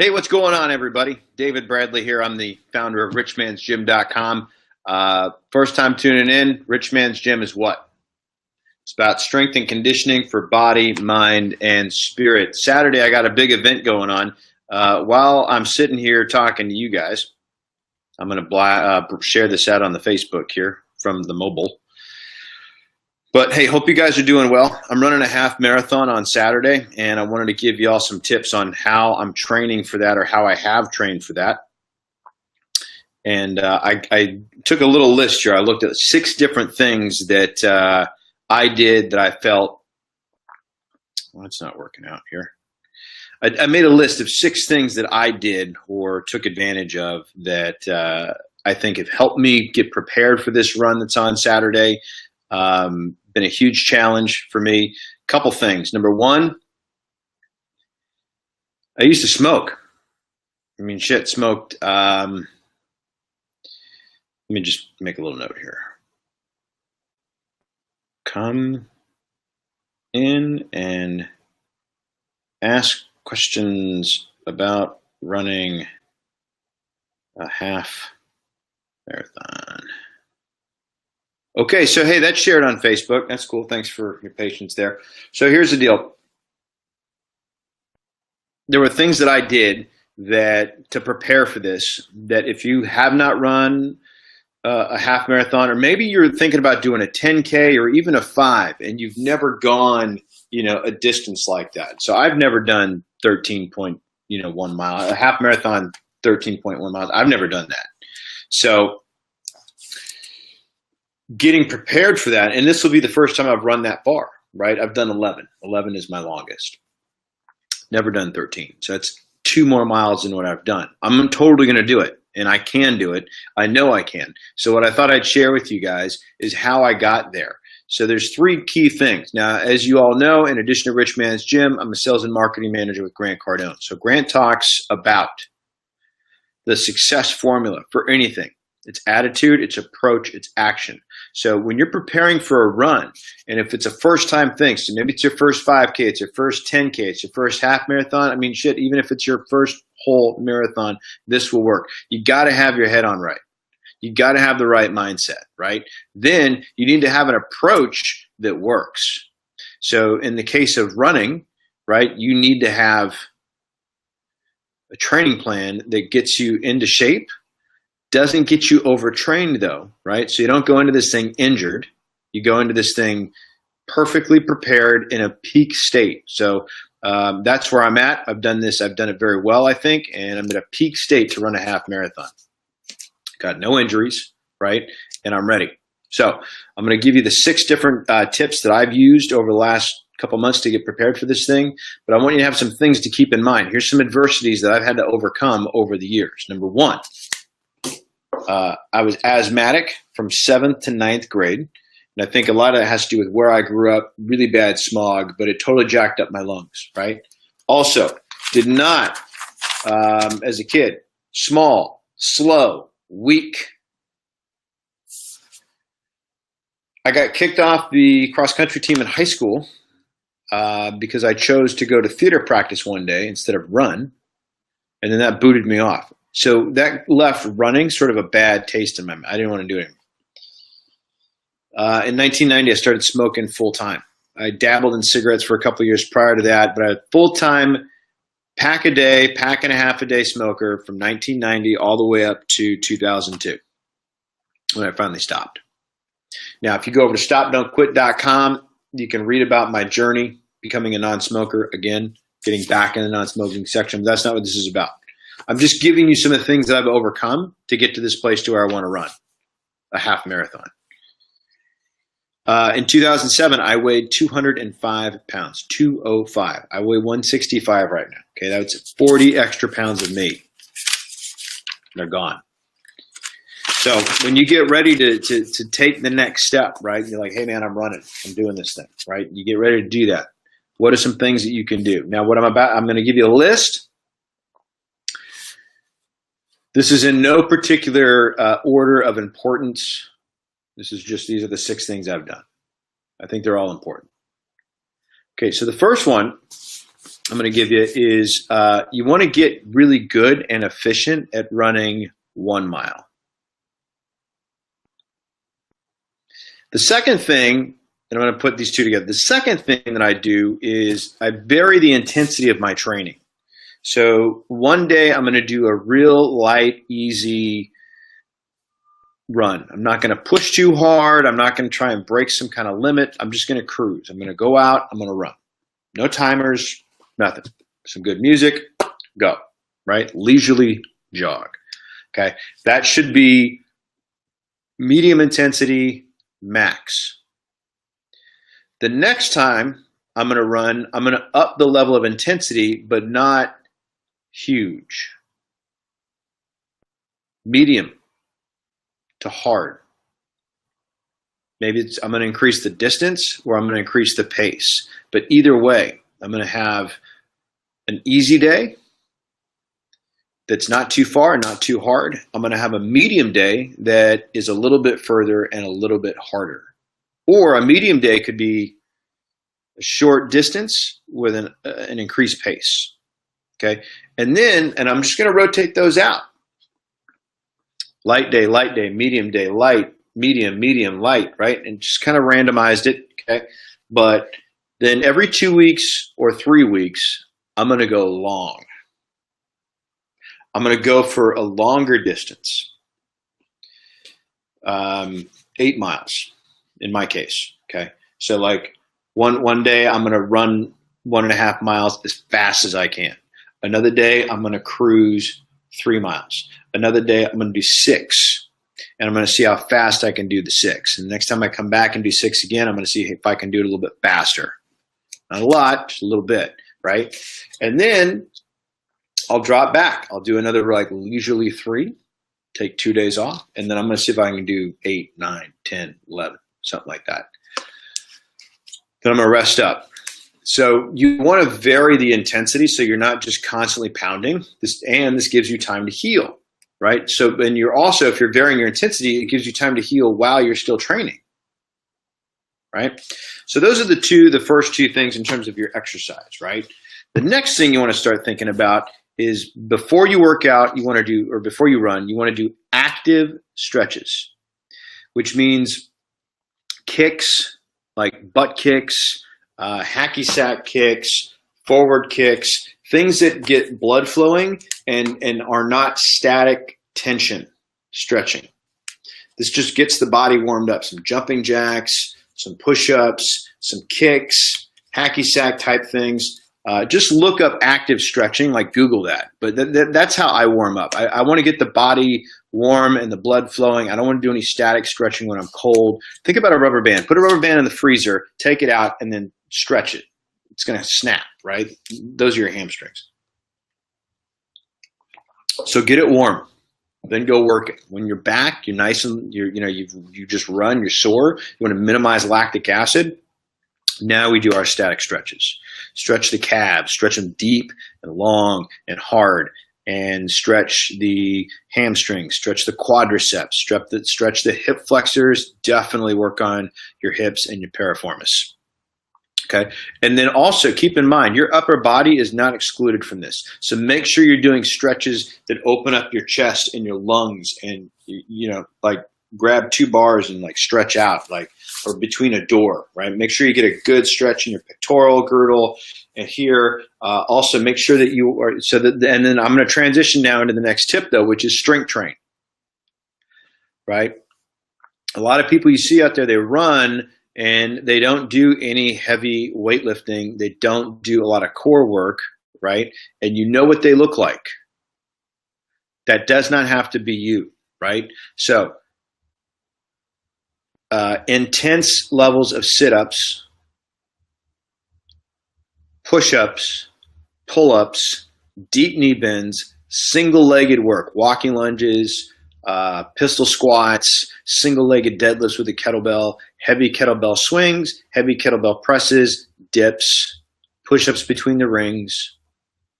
Hey, what's going on, everybody? David Bradley here. I'm the founder of richmansgym.com. First time tuning in, Rich Man's Gym is what? It's about strength and conditioning for body, mind, and spirit. Saturday, I got a big event going on. While I'm sitting here talking to you guys, I'm going to share this out on the Facebook here from the mobile. But hey, hope you guys are doing well. I'm running a half marathon on Saturday, and I wanted to give you all some tips on how I'm training for that or how I have trained for that. And I took a little list here. I looked at 6 different things that I did that I felt, well, it's not working out here. I made a list of 6 things that I did or took advantage of that I think have helped me get prepared for this run that's on Saturday. Been a huge challenge for me. Couple things. Number one, I used to smoke. I mean, shit, smoked. Let me just make a little note here. Come in and ask questions about running a half marathon. Okay, so hey, that's shared on Facebook. That's cool. Thanks for your patience there. So here's the deal. There were things that I did that to prepare for this, that if you have not run a half marathon, or maybe you're thinking about doing a 10K or even a 5, and you've never gone, a distance like that. So I've never done 13.1 mile, a half marathon, 13.1 miles. I've never done that. So getting prepared for that, and this will be the first time I've run that far, right? I've done 11. 11 is my longest. Never done 13. So that's 2 more miles than what I've done. I'm totally going to do it, and I can do it. I know I can. So what I thought I'd share with you guys is how I got there. So there's 3 key things. Now, as you all know, in addition to Rich Man's Gym, I'm a sales and marketing manager with Grant Cardone. So Grant talks about the success formula for anything. It's attitude, it's approach, it's action. So when you're preparing for a run, and if it's a first-time thing, so maybe it's your first 5K, it's your first 10K, it's your first half marathon. I mean, shit, even if it's your first whole marathon, this will work. You got to have your head on right. You got to have the right mindset, right? Then you need to have an approach that works. So in the case of running, right, you need to have a training plan that gets you into shape. Doesn't get you overtrained though, right? So you don't go into this thing injured. You go into this thing perfectly prepared in a peak state. So that's where I'm at. I've done this. I've done it very well, I think, and I'm in a peak state to run a half marathon. Got no injuries, right? And I'm ready. So I'm going to give you the 6 different tips that I've used over the last couple months to get prepared for this thing. But I want you to have some things to keep in mind. Here's some adversities that I've had to overcome over the years. Number 1. I was asthmatic from 7th to 9th grade. And I think a lot of that has to do with where I grew up, really bad smog, but it totally jacked up my lungs, right? Also, did not, as a kid, small, slow, weak. I got kicked off the cross-country team in high school because I chose to go to theater practice one day instead of run, and then that booted me off. So that left running sort of a bad taste in my mouth. I didn't want to do it anymore. In 1990, I started smoking full time. I dabbled in cigarettes for a couple of years prior to that, but I was full time, pack a day, pack and a half a day smoker from 1990 all the way up to 2002 when I finally stopped. Now, if you go over to stopdon'tquit.com, you can read about my journey becoming a non-smoker, again, getting back in the non-smoking section. That's not what this is about. I'm just giving you some of the things that I've overcome to get to this place to where I want to run a half marathon. In 2007, I weighed 205 pounds, 205. I weigh 165 right now. Okay, that's 40 extra pounds of me. They're gone. So when you get ready to take the next step, right, you're like, hey, man, I'm running. I'm doing this thing, right? You get ready to do that. What are some things that you can do? Now, I'm going to give you a list. This is in no particular order of importance. These are the 6 things I've done. I think they're all important. Okay, so the first one I'm going to give you is you want to get really good and efficient at running 1 mile. The second thing, and I'm going to put these two together. The second thing that I do is I vary the intensity of my training. So one day I'm going to do a real light, easy run. I'm not going to push too hard. I'm not going to try and break some kind of limit. I'm just going to cruise. I'm going to go out. I'm going to run. No timers, nothing. Some good music, go, right? Leisurely jog, okay? That should be medium intensity, max. The next time I'm going to run, I'm going to up the level of intensity, but not huge. Medium to hard. Maybe I'm going to increase the distance or I'm going to increase the pace. But either way, I'm going to have an easy day that's not too far and not too hard. I'm going to have a medium day that is a little bit further and a little bit harder. Or a medium day could be a short distance with an increased pace. Okay, and I'm just going to rotate those out. Light day, medium day, light, medium, light, right? And just kind of randomized it, okay? But then every 2 weeks or 3 weeks, I'm going to go long. I'm going to go for a longer distance, 8 miles in my case, okay? So like one day I'm going to run 1.5 miles as fast as I can. Another day I'm going to cruise 3 miles. Another day I'm going to do 6, and I'm going to see how fast I can do the 6. And the next time I come back and do 6 again, I'm going to see if I can do it a little bit faster. Not a lot, just a little bit, right? And then I'll drop back. I'll do another like leisurely 3, take 2 days off, and then I'm going to see if I can do 8, 9, 10, 11, something like that. Then I'm going to rest up. So you want to vary the intensity so you're not just constantly pounding. This gives you time to heal, right? So then you're also, if you're varying your intensity, it gives you time to heal while you're still training, right? So those are the first two things in terms of your exercise, right? The next thing you want to start thinking about is before you work out, before you run, you want to do active stretches, which means kicks, like butt kicks, hacky sack kicks, forward kicks, things that get blood flowing and are not static tension stretching. This just gets the body warmed up. Some jumping jacks, some push-ups, some kicks, hacky sack type things. Just look up active stretching, like Google that. But that's how I warm up. I want to get the body warm and the blood flowing. I don't want to do any static stretching when I'm cold. Think about a rubber band. Put a rubber band in the freezer, take it out, and then stretch it. It's going to snap, right? Those are your hamstrings. So get it warm. Then go work it. When you're back, you're nice and you just run, you're sore. You want to minimize lactic acid. Now we do our static stretches. Stretch the calves, stretch them deep and long and hard, and stretch the hamstrings, stretch the quadriceps, stretch the hip flexors. Definitely work on your hips and your piriformis. Okay, and then also keep in mind your upper body is not excluded from this. So make sure you're doing stretches that open up your chest and your lungs, and like grab 2 bars and like stretch out, like, or between a door, right? Make sure you get a good stretch in your pectoral girdle and here. Also make sure that you are, and then I'm going to transition now into the next tip though, which is strength train, right? A lot of people you see out there, they run and they don't do any heavy weightlifting. They don't do a lot of core work, right? And you know what they look like. That does not have to be you, right? So intense levels of sit-ups, push-ups, pull-ups, deep knee bends, single-legged work, walking lunges, pistol squats, single-legged deadlifts with a kettlebell, heavy kettlebell swings, heavy kettlebell presses, dips, push-ups between the rings,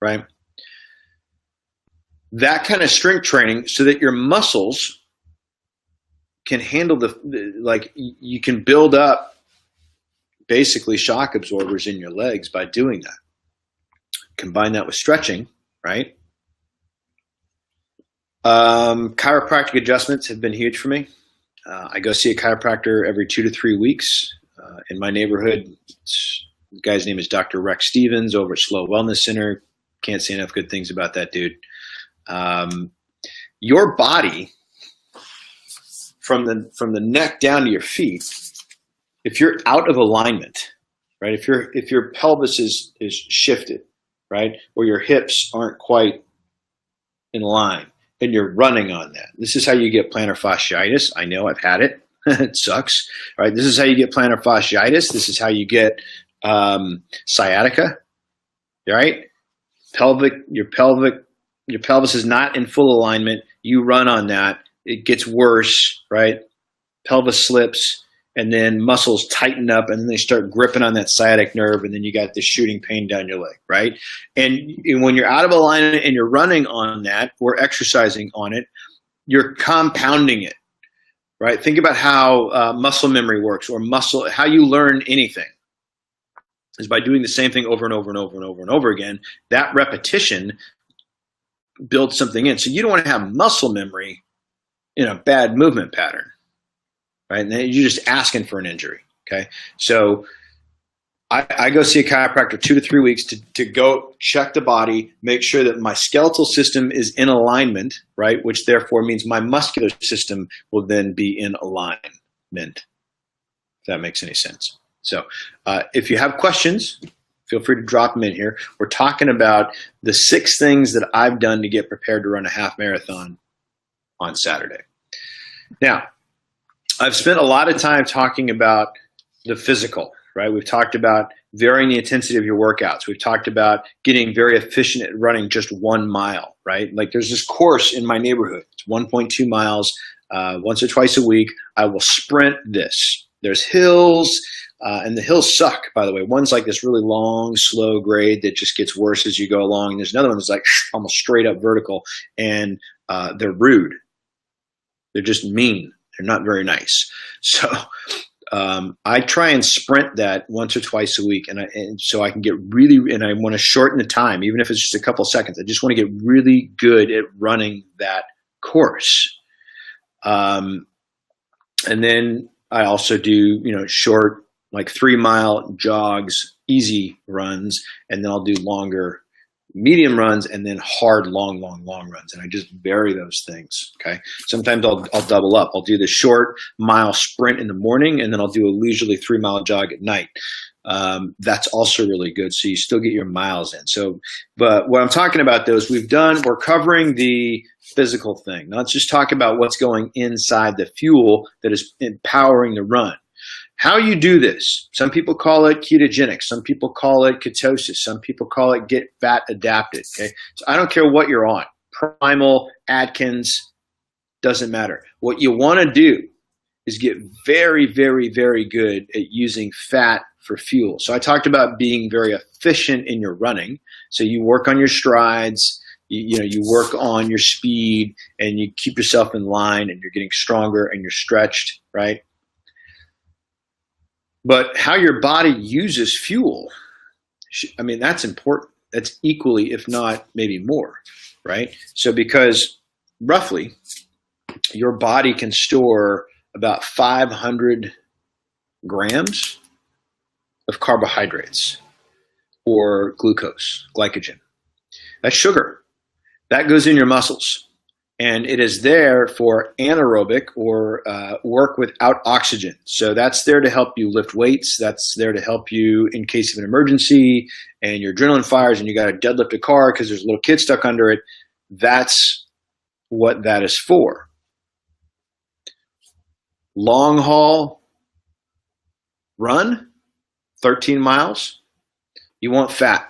right? That kind of strength training so that your muscles can handle you can build up basically shock absorbers in your legs by doing that. Combine that with stretching, right? Chiropractic adjustments have been huge for me. I go see a chiropractor every 2 to 3 weeks. In my neighborhood, the guy's name is Dr. Rex Stevens over at Slow Wellness Center. Can't say enough good things about that dude. Your body, from the neck down to your feet, if you're out of alignment, right? If your pelvis is shifted, right, or your hips aren't quite in line, and you're running on that. This is how you get plantar fasciitis. I know, I've had it. It sucks. All right. This is how you get plantar fasciitis. This is how you get sciatica. Right? Your pelvis is not in full alignment. You run on that. It gets worse, right? Pelvis slips, and then muscles tighten up, and then they start gripping on that sciatic nerve, and then you got this shooting pain down your leg, right? And when you're out of alignment and you're running on that or exercising on it, you're compounding it, right? Think about how muscle memory works, or how you learn anything is by doing the same thing over and over and over and over and over again. That repetition builds something in. So you don't want to have muscle memory in a bad movement pattern. Right? And then you're just asking for an injury. Okay. So I go see a chiropractor 2 to 3 weeks to go check the body, make sure that my skeletal system is in alignment, right? Which therefore means my muscular system will then be in alignment, if that makes any sense. So if you have questions, feel free to drop them in here. We're talking about the 6 things that I've done to get prepared to run a half marathon on Saturday. Now, I've spent a lot of time talking about the physical, right? We've talked about varying the intensity of your workouts. We've talked about getting very efficient at running just 1 mile, right? Like there's this course in my neighborhood. It's 1.2 miles. Once or twice a week, I will sprint this. There's hills, and the hills suck, by the way. One's like this really long, slow grade that just gets worse as you go along. And there's another one that's like almost straight up vertical, and they're rude. They're just mean. They're not very nice. So I try and sprint that once or twice a week, and so I can get really, and I want to shorten the time, even if it's just a couple of seconds. I just want to get really good at running that course. And then I also do, short, like 3-mile jogs, easy runs, and then I'll do longer medium runs, and then hard, long runs. And I just vary those things. Okay. Sometimes I'll double up. I'll do the short mile sprint in the morning, and then I'll do a leisurely 3-mile jog at night. That's also really good. So you still get your miles in. So, but what I'm talking about those we're covering the physical thing. Now let's just talk about what's going inside the fuel that is empowering the run. How you do this, some people call it ketogenic, some people call it ketosis, some people call it get fat adapted, okay? So I don't care what you're on, Primal, Atkins, doesn't matter. What you want to do is get very, very, very good at using fat for fuel. So I talked about being very efficient in your running. So you work on your strides, you work on your speed, and you keep yourself in line, and you're getting stronger and you're stretched, right? But how your body uses fuel, I mean, that's important. That's equally, if not maybe more, right? So because roughly your body can store about 500 grams of carbohydrates or glucose, glycogen. That's sugar. That goes in your muscles. And it is there for anaerobic or work without oxygen. So that's there to help you lift weights. That's there to help you in case of an emergency and your adrenaline fires and you got to deadlift a car because there's a little kid stuck under it. That's what that is for. Long haul run, 13 miles, you want fat.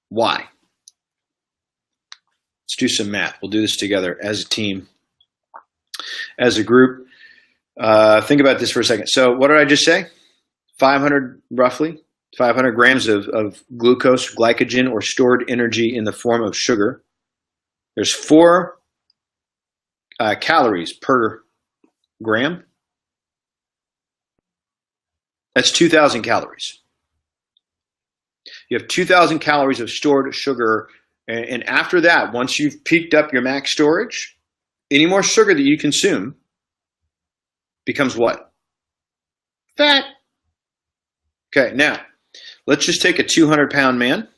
Why? Let's do some math. We'll do this together as a team, as a group. Think about this for a second. So what did I just say? 500, roughly, 500 grams of glucose, glycogen, or stored energy in the form of sugar. There's 4 calories per gram. That's 2,000 calories. You have 2,000 calories of stored sugar. And after that, once you've peaked up your max storage, any more sugar that you consume becomes what? Fat. Okay, now, let's just take a 200-pound man,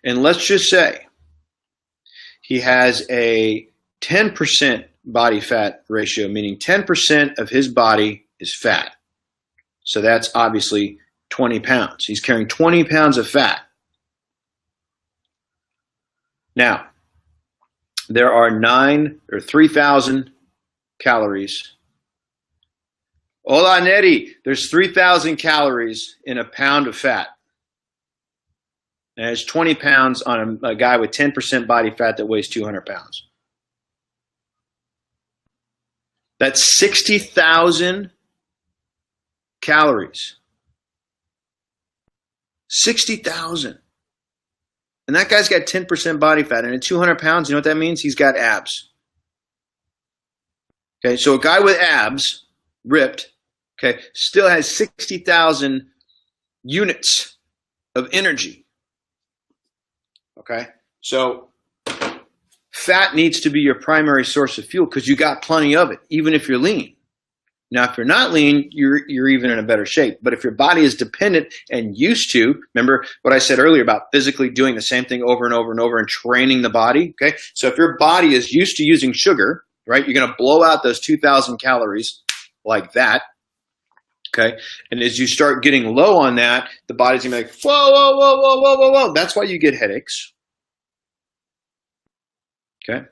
and let's just say he has a 10% body fat ratio, meaning 10% of his body is fat. So that's obviously 20 pounds. He's carrying 20 pounds of fat. Now, there are 3,000 calories. Hola, Neri. There's 3,000 calories in a pound of fat. And it's 20 pounds on a guy with 10% body fat that weighs 200 pounds. That's 60,000 calories. 60,000. And that guy's got 10% body fat. And at 200 pounds, you know what that means? He's got abs. Okay, so a guy with abs, ripped, okay, still has 60,000 units of energy. Okay, so fat needs to be your primary source of fuel because you got plenty of it, even if you're lean. Now, if you're not lean, you're even in a better shape. But if your body is dependent and used to, remember what I said earlier about physically doing the same thing over and over and over and training the body, okay? So if your body is used to using sugar, right, you're going to blow out those 2,000 calories like that, okay? And as you start getting low on that, the body's going to be like, whoa, whoa, whoa, whoa, whoa, whoa, whoa. That's why you get headaches, okay?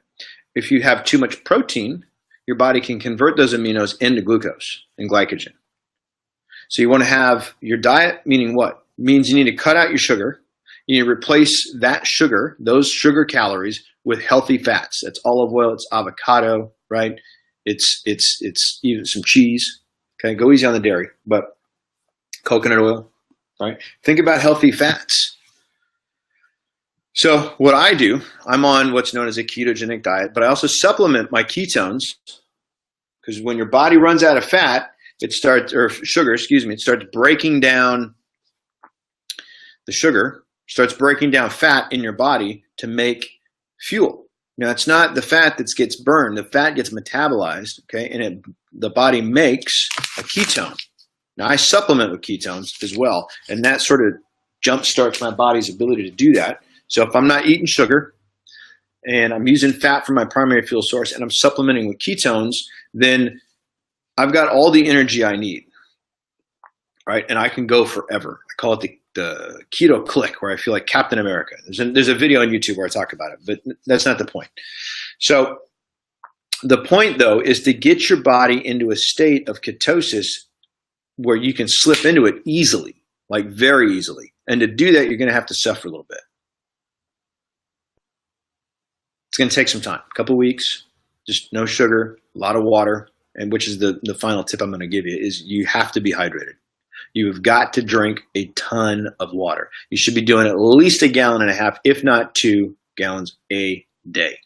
If you have too much protein, your body can convert those aminos into glucose and glycogen. So you want to have your diet, meaning what? Means you need to cut out your sugar. You need to replace that sugar, those sugar calories, with healthy fats. That's olive oil, it's avocado, right? It's even some cheese. Okay, go easy on the dairy, but coconut oil, right? Think about healthy fats. So what I do, I'm on what's known as a ketogenic diet, but I also supplement my ketones because when your body runs out of fat, it starts, or sugar, excuse me, it starts breaking down the sugar, starts breaking down fat in your body to make fuel. Now, it's not the fat that gets burned. The fat gets metabolized, okay, and the body makes a ketone. Now, I supplement with ketones as well, and that sort of jump starts my body's ability to do that. So if I'm not eating sugar and I'm using fat for my primary fuel source and I'm supplementing with ketones, then I've got all the energy I need, right? And I can go forever. I call it the keto click, where I feel like Captain America. There's a video on YouTube where I talk about it, but that's not the point. So the point, though, is to get your body into a state of ketosis where you can slip into it easily, like very easily. And to do that, you're going to have to suffer a little bit. It's going to take some time, a couple of weeks, just no sugar, a lot of water, and which is the final tip I'm going to give you is you have to be hydrated. You've got to drink a ton of water. You should be doing at least 1.5 gallons, if not 2 gallons a day.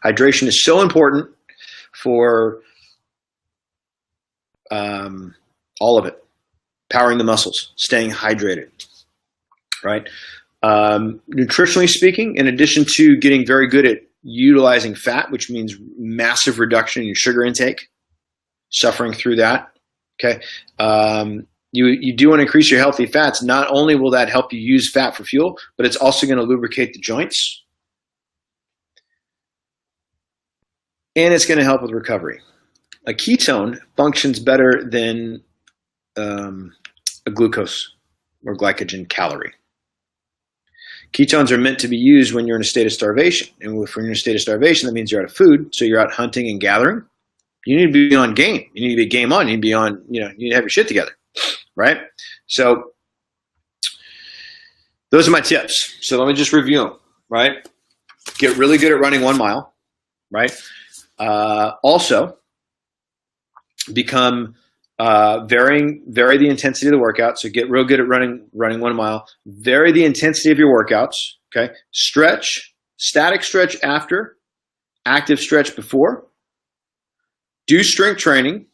Hydration is so important for all of it. Powering the muscles, staying hydrated, right? Nutritionally speaking, in addition to getting very good at utilizing fat, which means massive reduction in your sugar intake, suffering through that, okay? You do want to increase your healthy fats. Not only will that help you use fat for fuel, but it's also going to lubricate the joints. And it's going to help with recovery. A ketone functions better than a glucose or glycogen calorie. Ketones are meant to be used when you're in a state of starvation. And if you're in a state of starvation, that means you're out of food. So you're out hunting and gathering. You need to be on game. You need to be game on. You need to be on, you need to have your shit together, right? So those are my tips. So let me just review them, right? Get really good at running 1 mile, right? Also, become vary the intensity of the workout. So get real good at running 1 mile. Vary the intensity of your workouts. Okay. Stretch, static stretch after, active stretch before. Do strength training.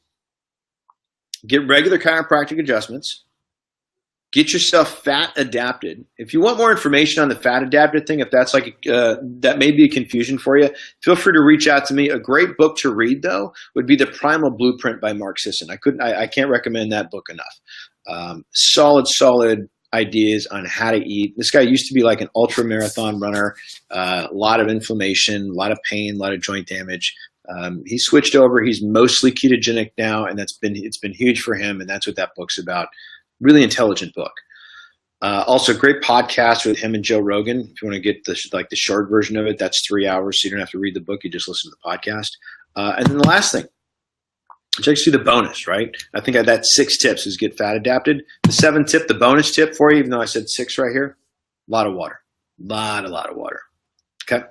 Get regular chiropractic adjustments. Get yourself fat adapted. If you want more information on the fat adapted thing, if that's like that may be a confusion for you, feel free to reach out to me. A great book to read though would be The Primal Blueprint by Mark Sisson. I can't recommend that book enough. Solid ideas on how to eat. This guy used to be like an ultra marathon runner, a lot of inflammation, a lot of pain, a lot of joint damage. He switched over. He's mostly ketogenic now, and it's been huge for him. And that's what that book's about. Really intelligent book. Also, great podcast with him and Joe Rogan. If you want to get the short version of it, that's 3 hours, so you don't have to read the book. You just listen to the podcast. And then the last thing, which actually the bonus, right? I think that 6 tips is get fat adapted. The 7th tip, the bonus tip for you, even though I said 6 right here, a lot of water. A lot of water. Okay.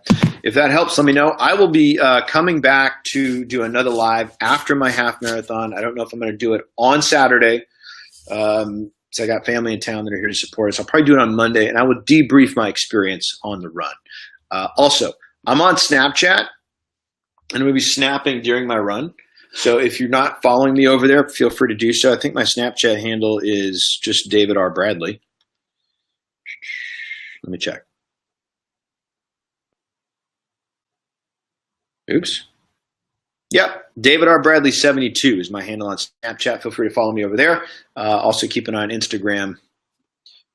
If that helps, let me know. I will be coming back to do another live after my half marathon. I don't know if I'm going to do it on Saturday. So I got family in town that are here to support us. I'll probably do it on Monday, and I will debrief my experience on the run. Also, I'm on Snapchat, and I'm going to be snapping during my run. So if you're not following me over there, feel free to do so. I think my Snapchat handle is just David R. Bradley. Let me check. Oops. Yep, David R. Bradley 72 is my handle on Snapchat. Feel free to follow me over there. Also keep an eye on Instagram,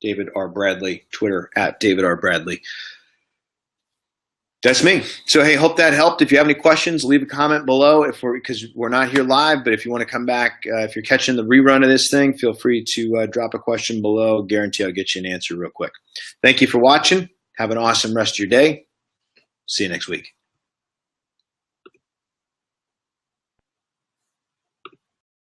David R. Bradley, Twitter at David R. Bradley. That's me. So hey, hope that helped. If you have any questions, leave a comment below. Because we're not here live, but if you want to come back, if you're catching the rerun of this thing, feel free to drop a question below. Guarantee I'll get you an answer real quick. Thank you for watching. Have an awesome rest of your day. See you next week.